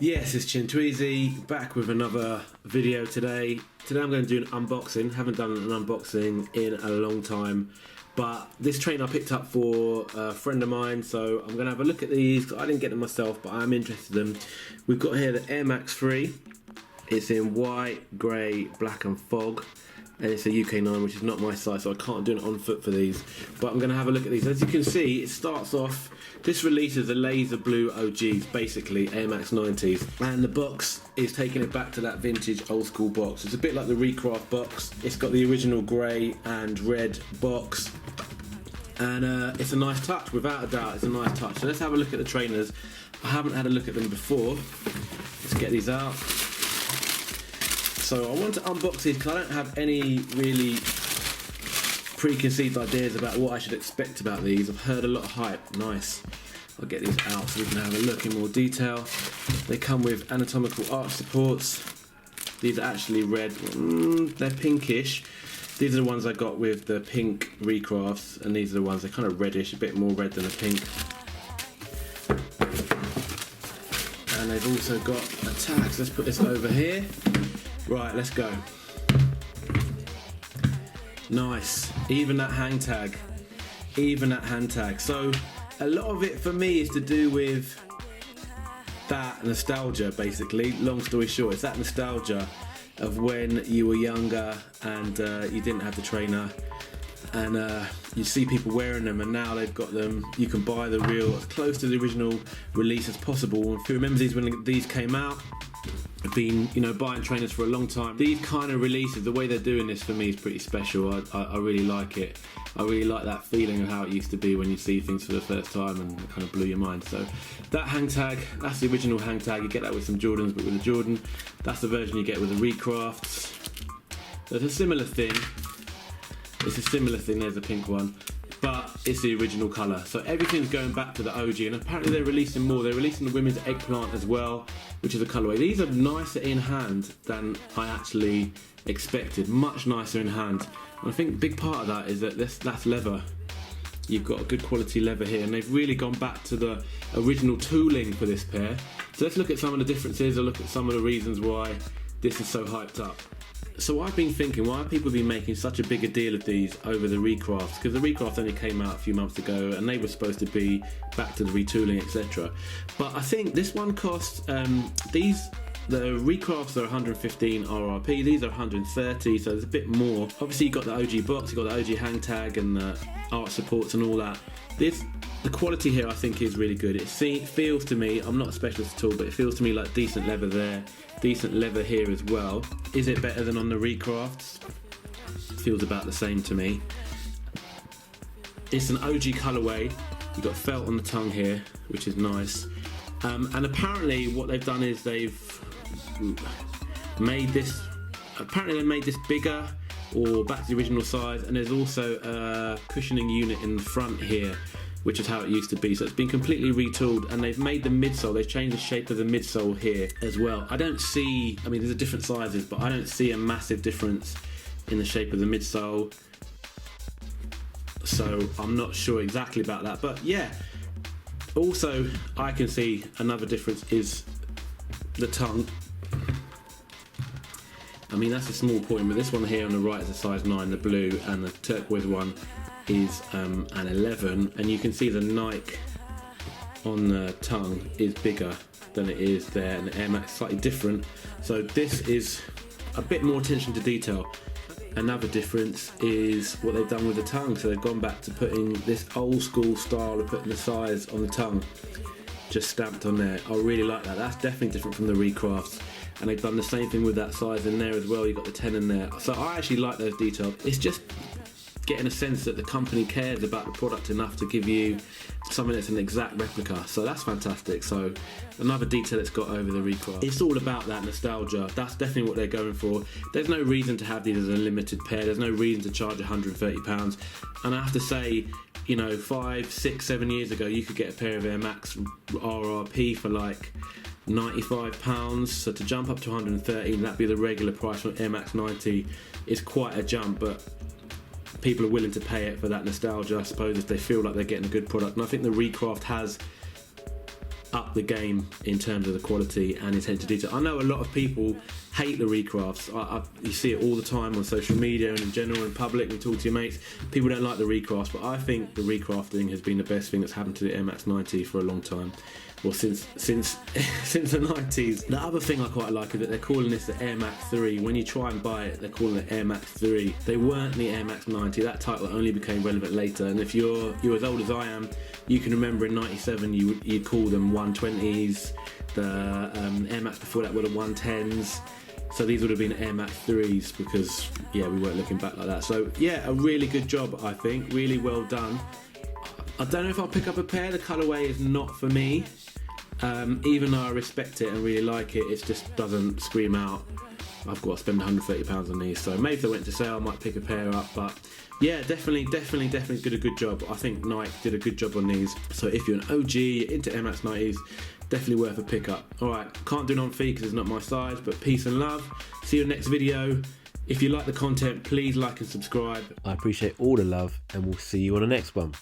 Yes, it's Chintueezy, back with another video today. Today I'm going to do an unboxing. Haven't done an unboxing in a long time, but this trainer I picked up for a friend of mine, so I'm going to have a look at these. I didn't get them myself, but I'm interested in them. We've got here the Air Max 3. It's in white, grey, black and fog. And it's a UK9, which is not my size, so I can't do it on foot for these. But I'm going to have a look at these. As you can see, it starts off, this releases the laser blue OGs, basically Air Max 90s. And the box is taking it back to that vintage old school box. It's a bit like the Recraft box. It's got the original grey and red box. And it's a nice touch, without a doubt, it's a nice touch. So let's have a look at the trainers. I haven't had a look at them before. Let's get these out. So I want to unbox these because I don't have any really preconceived ideas about what I should expect about these. I've heard a lot of hype. Nice. I'll get these out so we can have a look in more detail. They come with anatomical arch supports. These are actually red. They're pinkish. These are the ones I got with the pink Recrafts, and these are the ones they're kind of reddish, a bit more red than a pink. And they've also got a tag. So let's put this over here. Right, let's go. Nice. Even that hang tag. Even that hand tag. So a lot of it for me is to do with that nostalgia, basically. Long story short, it's that nostalgia of when you were younger and you didn't have the trainer, and you see people wearing them, and now they've got them. You can buy the real, as close to the original release as possible. If you remember these when these came out, I've been, buying trainers for a long time. These kind of releases, the way they're doing this for me is pretty special. I really like it. I really like that feeling of how it used to be when you see things for the first time, and it kind of blew your mind. So that hang tag, that's the original hang tag. You get that with some Jordans, but with a Jordan. That's the version you get with the Recrafts. There's a similar thing. It's a similar thing, there's a pink one. But it's the original colour. So everything's going back to the OG, and apparently they're releasing more. They're releasing the women's eggplant as well, which is a colourway. These are nicer in hand than I actually expected. Much nicer in hand. And I think a big part of that is that that's leather. You've got a good quality leather here, and they've really gone back to the original tooling for this pair. So let's look at some of the differences, or look at some of the reasons why this is so hyped up. So I've been thinking, why have people been making such a bigger deal of these over the Recrafts? Because the Recrafts only came out a few months ago, and they were supposed to be back to the retooling, etc. But I think this one costs, the Recrafts are 115 RRP, these are 130, so there's a bit more. Obviously you've got the OG box, you've got the OG hang tag and the arch supports and all that. The quality here I think is really good. It feels to me, I'm not a specialist at all, but it feels to me like decent leather there, decent leather here as well. Is it better than on the Recrafts? Feels about the same to me. It's an OG colourway. You've got felt on the tongue here, which is nice. And apparently what they've done is they've made this, apparently they made this bigger, or back to the original size, and there's also a cushioning unit in the front here, which is how it used to be. So it's been completely retooled, and they've made the midsole, they've changed the shape of the midsole here as well. I don't see, there's different sizes, but I don't see a massive difference in the shape of the midsole. So I'm not sure exactly about that, but yeah. Also, I can see another difference is the tongue. That's a small point, but this one here on the right is a size 9, the blue, and the turquoise one is an 11, and you can see the Nike on the tongue is bigger than it is there, and the Air Max is slightly different. So this is a bit more attention to detail. Another difference is what they've done with the tongue. So they've gone back to putting this old school style of putting the size on the tongue, just stamped on there. I really like that. That's definitely different from the Recrafts. And they've done the same thing with that size in there as well. You've got the 10 in there. So I actually like those details. It's just getting a sense that the company cares about the product enough to give you something that's an exact replica. So that's fantastic. So another detail it's got over the Recraft. It's all about that nostalgia. That's definitely what they're going for. There's no reason to have these as a limited pair. There's no reason to charge £130. And I have to say, 5, 6, 7 years ago, you could get a pair of Air Max RRP for like £95. So to jump up to 130, that'd be the regular price for Air Max 90, is quite a jump, but people are willing to pay it for that nostalgia, I suppose, if they feel like they're getting a good product. And I think the Recraft has up the game in terms of the quality and attention to detail. I know a lot of people hate the Recrafts. You see it all the time on social media and in general in public. We talk to your mates. People don't like the Recrafts, but I think the Recrafting has been the best thing that's happened to the Air Max 90 for a long time. Well, since the 90s. The other thing I quite like is that they're calling this the Air Max 3. When you try and buy it, they're calling it Air Max 3. They weren't the Air Max 90. That title only became relevant later. And if you're as old as I am, you can remember in 97 you'd call them 120s. The Air Max before that were the 110s. So these would have been Air Max 3s because, yeah, we weren't looking back like that. So, yeah, a really good job, I think. Really well done. I don't know if I'll pick up a pair. The colourway is not for me. Even though I respect it and really like it, it just doesn't scream out, I've got to spend £130 on these. So maybe if they went to sale, I might pick a pair up. But yeah, definitely did a good job. I think Nike did a good job on these. So if you're an OG, into Air Max 90s, definitely worth a pickup. Alright, can't do it on feet because it's not my size, but peace and love. See you in the next video. If you like the content, please like and subscribe. I appreciate all the love, and we'll see you on the next one.